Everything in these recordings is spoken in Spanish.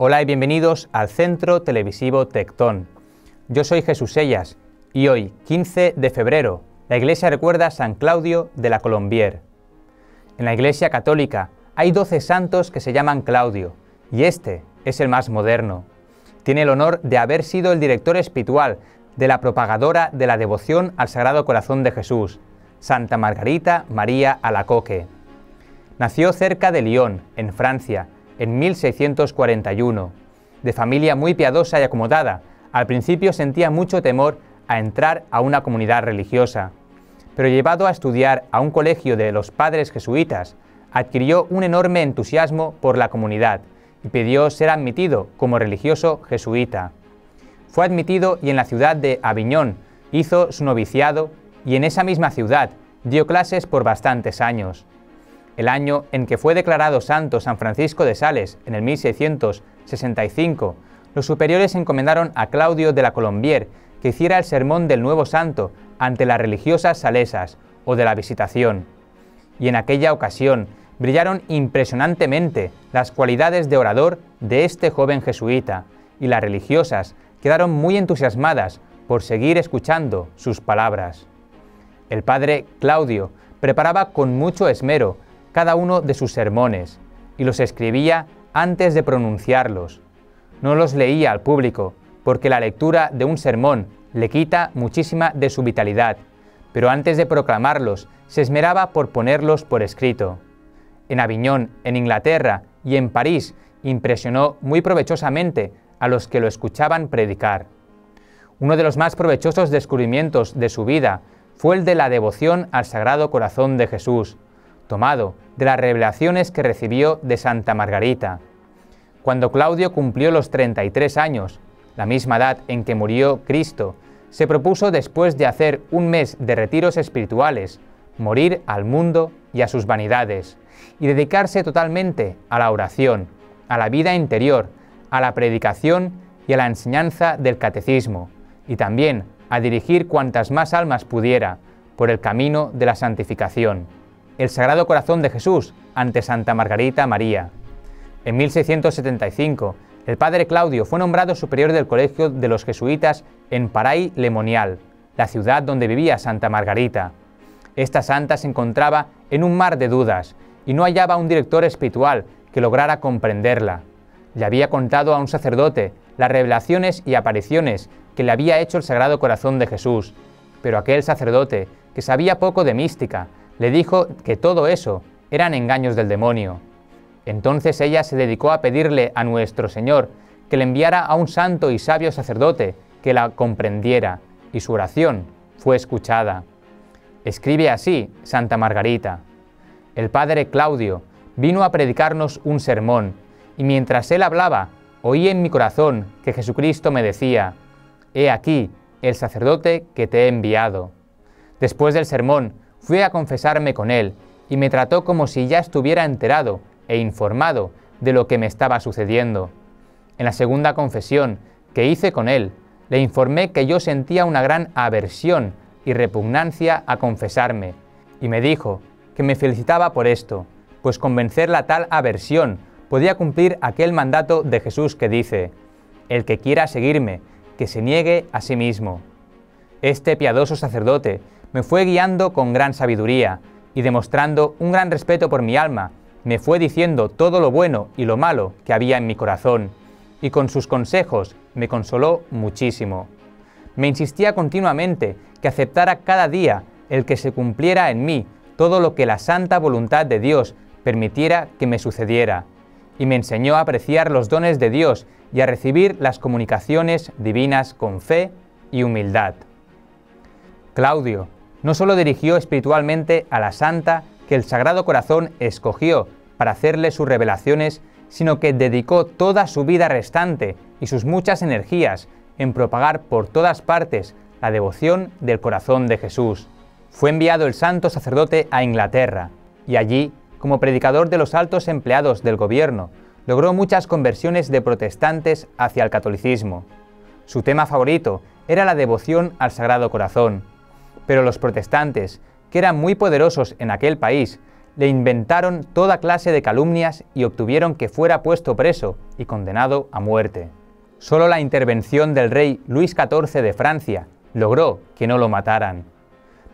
Hola y bienvenidos al Centro Televisivo Tectón. Yo soy Jesús Sellas y hoy, 15 de febrero, la Iglesia recuerda a San Claudio de la Colombière. En la Iglesia Católica hay 12 santos que se llaman Claudio y este es el más moderno. Tiene el honor de haber sido el director espiritual de la propagadora de la devoción al Sagrado Corazón de Jesús, Santa Margarita María Alacoque. Nació cerca de Lyon, en Francia, en 1641. De familia muy piadosa y acomodada, al principio sentía mucho temor a entrar a una comunidad religiosa, pero llevado a estudiar a un colegio de los padres jesuitas, adquirió un enorme entusiasmo por la comunidad y pidió ser admitido como religioso jesuita. Fue admitido y en la ciudad de Aviñón hizo su noviciado y en esa misma ciudad dio clases por bastantes años. El año en que fue declarado santo San Francisco de Sales, en el 1665, los superiores encomendaron a Claudio de la Colombière que hiciera el sermón del nuevo santo ante las religiosas salesas o de la Visitación. Y en aquella ocasión brillaron impresionantemente las cualidades de orador de este joven jesuita, y las religiosas quedaron muy entusiasmadas por seguir escuchando sus palabras. El padre Claudio preparaba con mucho esmero cada uno de sus sermones y los escribía antes de pronunciarlos. No los leía al público, porque la lectura de un sermón le quita muchísima de su vitalidad, pero antes de proclamarlos se esmeraba por ponerlos por escrito. En Aviñón, en Inglaterra y en París impresionó muy provechosamente a los que lo escuchaban predicar. Uno de los más provechosos descubrimientos de su vida fue el de la devoción al Sagrado Corazón de Jesús, tomado de las revelaciones que recibió de Santa Margarita. Cuando Claudio cumplió los 33 años, la misma edad en que murió Cristo, se propuso, después de hacer un mes de retiros espirituales, morir al mundo y a sus vanidades, y dedicarse totalmente a la oración, a la vida interior, a la predicación y a la enseñanza del catecismo, y también a dirigir cuantas más almas pudiera por el camino de la santificación. El Sagrado Corazón de Jesús ante Santa Margarita María. En 1675, el padre Claudio fue nombrado superior del colegio de los jesuitas en Paray-le-Monial, la ciudad donde vivía Santa Margarita. Esta santa se encontraba en un mar de dudas y no hallaba un director espiritual que lograra comprenderla. Le había contado a un sacerdote las revelaciones y apariciones que le había hecho el Sagrado Corazón de Jesús, pero aquel sacerdote, que sabía poco de mística, le dijo que todo eso eran engaños del demonio. Entonces ella se dedicó a pedirle a nuestro Señor que le enviara a un santo y sabio sacerdote que la comprendiera, y su oración fue escuchada. Escribe así Santa Margarita: el padre Claudio vino a predicarnos un sermón, y mientras él hablaba, oí en mi corazón que Jesucristo me decía: «He aquí el sacerdote que te he enviado». Después del sermón, fui a confesarme con él, y me trató como si ya estuviera enterado e informado de lo que me estaba sucediendo. En la segunda confesión que hice con él, le informé que yo sentía una gran aversión y repugnancia a confesarme, y me dijo que me felicitaba por esto, pues con vencer la tal aversión podía cumplir aquel mandato de Jesús que dice: «El que quiera seguirme, que se niegue a sí mismo». Este piadoso sacerdote me fue guiando con gran sabiduría y, demostrando un gran respeto por mi alma, me fue diciendo todo lo bueno y lo malo que había en mi corazón, y con sus consejos me consoló muchísimo. Me insistía continuamente que aceptara cada día el que se cumpliera en mí todo lo que la santa voluntad de Dios permitiera que me sucediera, y me enseñó a apreciar los dones de Dios y a recibir las comunicaciones divinas con fe y humildad. Claudio no solo dirigió espiritualmente a la santa que el Sagrado Corazón escogió para hacerle sus revelaciones, sino que dedicó toda su vida restante y sus muchas energías en propagar por todas partes la devoción del corazón de Jesús. Fue enviado el santo sacerdote a Inglaterra, y allí, como predicador de los altos empleados del gobierno, logró muchas conversiones de protestantes hacia el catolicismo. Su tema favorito era la devoción al Sagrado Corazón, pero los protestantes, que eran muy poderosos en aquel país, le inventaron toda clase de calumnias y obtuvieron que fuera puesto preso y condenado a muerte. Solo la intervención del rey Luis XIV de Francia logró que no lo mataran.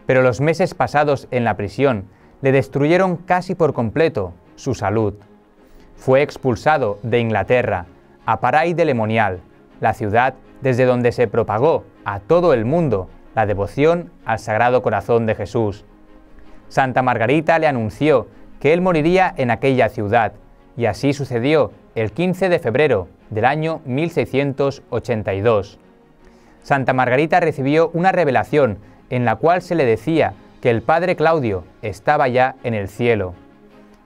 Pero los meses pasados en la prisión le destruyeron casi por completo su salud. Fue expulsado de Inglaterra a Paray-le-Monial, la ciudad desde donde se propagó a todo el mundo la devoción al Sagrado Corazón de Jesús. Santa Margarita le anunció que él moriría en aquella ciudad, y así sucedió el 15 de febrero del año 1682. Santa Margarita recibió una revelación en la cual se le decía que el padre Claudio estaba ya en el cielo.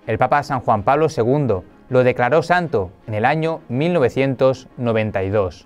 El Papa San Juan Pablo II lo declaró santo en el año 1992.